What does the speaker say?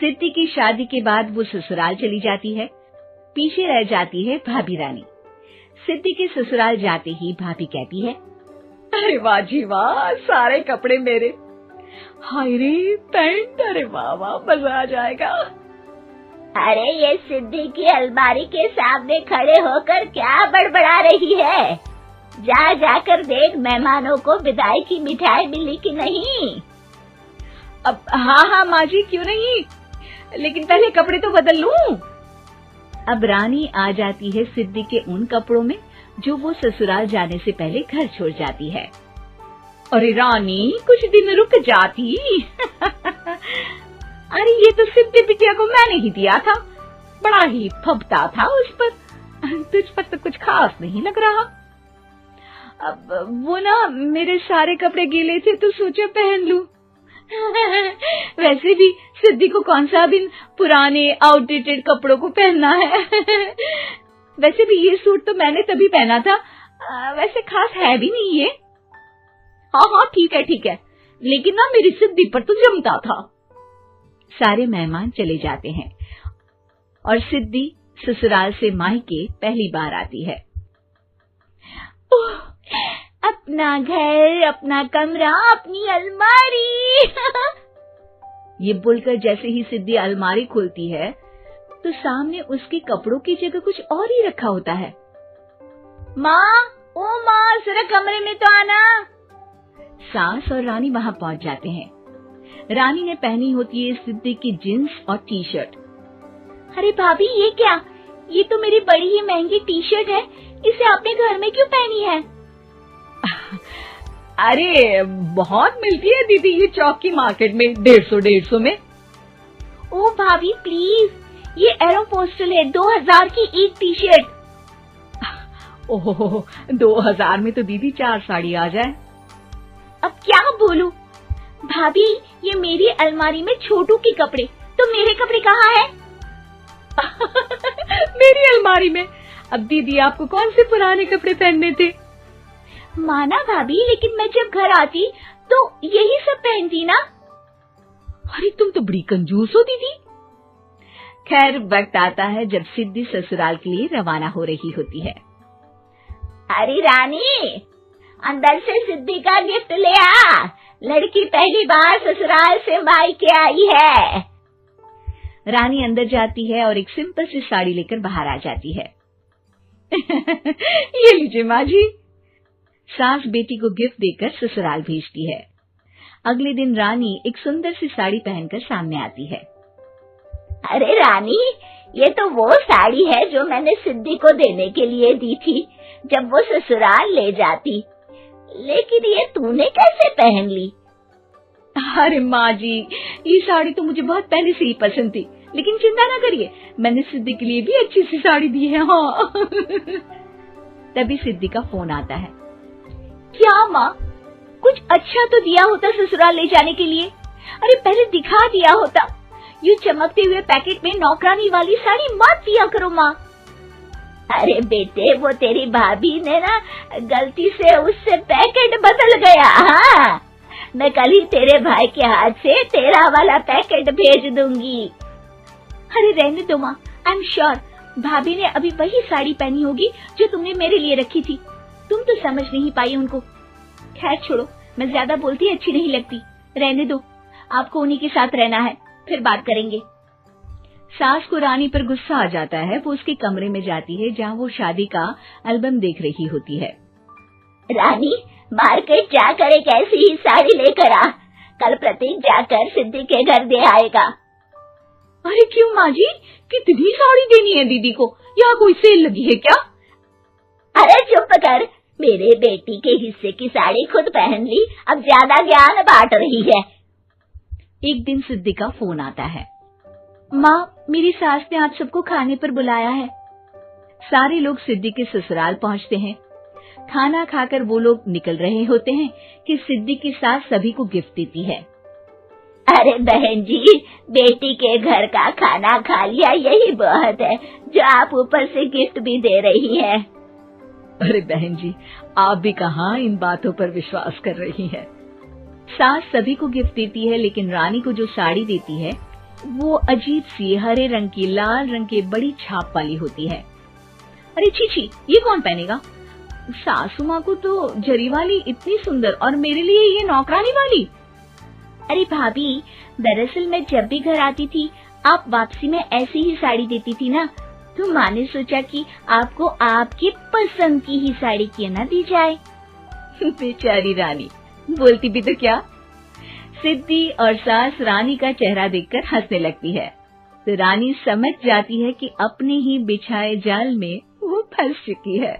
सिद्धि की शादी के बाद वो ससुराल चली जाती है। पीछे रह जाती है भाभी रानी। सिद्धि के ससुराल जाते ही भाभी कहती है, अरे वाह जी वाह, सारे कपड़े मेरे। हाय रे पैंट, अरे वाह वाह, मजा आ जाएगा। अरे ये सिद्धि की अलमारी के सामने खड़े होकर क्या बड़बड़ा रही है? जाकर देख मेहमानों को विदाई की मिठाई मिली कि नहीं। अब हाँ माँ जी, क्यों नहीं, लेकिन पहले कपड़े तो बदल लूं। अब रानी आ जाती है सिद्धि के उन कपड़ों में जो वो ससुराल जाने से पहले घर छोड़ जाती है। अरे रानी, कुछ दिन रुक जाती। अरे ये तो सिद्धि बिटिया को मैंने ही दिया था, बड़ा ही फबता था उस पर, तुझ पर तो कुछ खास नहीं लग रहा। अब वो ना मेरे सारे कपड़े गीले थे तो सोचा पहन लूं। वैसे भी सिद्धि को कौन सा दिन पुराने आउटडेटेड कपड़ों को पहनना है। वैसे भी ये सूट तो मैंने तभी पहना था, वैसे खास है भी नहीं ये। हाँ ठीक है, लेकिन ना मेरी सिद्धि पर तो जमता था। सारे मेहमान चले जाते हैं और सिद्धि ससुराल से मायके पहली बार आती है। अपना घर, अपना कमरा, अपनी अलमारी। ये बोलकर जैसे ही सिद्धि अलमारी खोलती है तो सामने उसके कपड़ों की जगह कुछ और ही रखा होता है। माँ, ओ माँ, जरा कमरे में तो आना। सास और रानी वहाँ पहुँच जाते हैं। रानी ने पहनी होती है सिद्धि की जींस और टी शर्ट। अरे भाभी, ये क्या? ये तो मेरी बड़ी ही महंगी टी शर्ट है, इसे आपने घर में क्यों पहनी है? अरे बहुत मिलती है दीदी ये चौक की मार्केट में, 150 में। ओ भाभी प्लीज, ये एरोपोस्टल है, 2000 की एक टी शर्ट। ओहो, 2000 में तो दीदी 4 साड़ी आ जाए। अब क्या बोलूं भाभी, ये मेरी अलमारी में छोटू के कपड़े, तो मेरे कपड़े कहाँ हैं? मेरी अलमारी में। अब दीदी आपको कौन से पुराने कपड़े पहनने थे? माना भाभी, लेकिन मैं जब घर आती तो यही सब पहनती ना। अरे तुम तो बड़ी कंजूस हो दीदी। खैर, वक्त आता है जब सिद्धि ससुराल के लिए रवाना हो रही होती है। अरे रानी, अंदर से सिद्धि का गिफ्ट ले आ, लड़की पहली बार ससुराल से मायके आई है। रानी अंदर जाती है और एक सिंपल सी साड़ी लेकर बाहर आ जाती है। ये लीजिए माँ जी। सास बेटी को गिफ्ट देकर ससुराल भेजती है। अगले दिन रानी एक सुंदर सी साड़ी पहनकर सामने आती है। अरे रानी, ये तो वो साड़ी है जो मैंने सिद्धि को देने के लिए दी थी जब वो ससुराल ले जाती, लेकिन ये तूने कैसे पहन ली? अरे माँ जी, ये साड़ी तो मुझे बहुत पहले से ही पसंद थी, लेकिन चिंता ना करिए, मैंने सिद्धि के लिए भी अच्छी सी साड़ी दी है। हाँ। तभी सिद्धि का फोन आता है। क्या माँ, कुछ अच्छा तो दिया होता ससुराल ले जाने के लिए। अरे पहले दिखा दिया होता। यूं चमकते हुए पैकेट में नौकरानी वाली साड़ी मत दिया करो माँ। अरे बेटे, वो तेरी भाभी ने ना गलती से उससे पैकेट बदल गया। हाँ, मैं कल ही तेरे भाई के हाथ से तेरा वाला पैकेट भेज दूंगी। अरे रहने दो माँ, आई एम श्योर भाभी ने अभी वही साड़ी पहनी होगी जो तुमने मेरे लिए रखी थी। तुम तो समझ नहीं पाई उनको। खैर छोड़ो, मैं ज्यादा बोलती अच्छी नहीं लगती, रहने दो, आपको उन्हीं के साथ रहना है, फिर बात करेंगे। सास को रानी पर गुस्सा आ जाता है। वो उसके कमरे में जाती है जहाँ वो शादी का एल्बम देख रही होती है। रानी, मार्केट जाकर एक ऐसी ही साड़ी लेकर आ, कल प्रतीक जाकर सिद्धि के घर दे आएगा। अरे क्यों माँ जी, कितनी साड़ी देनी है दीदी को? यहाँ कोई सेल लगी है क्या? अरे चुप कर, मेरे बेटी के हिस्से की साड़ी खुद पहन ली, अब ज्यादा ज्ञान बांट रही है। एक दिन सिद्धि का फोन आता है। माँ, मेरी सास ने आज सबको खाने पर बुलाया है। सारे लोग सिद्धि के ससुराल पहुँचते हैं। खाना खाकर वो लोग निकल रहे होते हैं कि सिद्धि की सास सभी को गिफ्ट देती है। अरे बहन जी, बेटी के घर का खाना खा लिया, यही बहुत है जो आप ऊपर से गिफ्ट भी दे रही है। अरे बहन जी, आप भी कहाँ इन बातों पर विश्वास कर रही हैं। सास सभी को गिफ्ट देती है, लेकिन रानी को जो साड़ी देती है वो अजीब सी हरे रंग की लाल रंग के बड़ी छाप वाली होती है। अरे छी, ये कौन पहनेगा? सासू माँ को तो जरी वाली इतनी सुंदर, और मेरे लिए ये नौकरानी वाली। अरे भाभी, दरअसल मैं जब भी घर आती थी आप वापसी में ऐसी ही साड़ी देती थी ना, तो माँ ने सोचा कि आपको आपकी पसंद की ही साड़ी क्यों ना दी जाए। बेचारी रानी, बोलती भी तो क्या। सिद्धि और सास रानी का चेहरा देखकर हंसने लगती है, तो रानी समझ जाती है कि अपने ही बिछाए जाल में वो फंस चुकी है।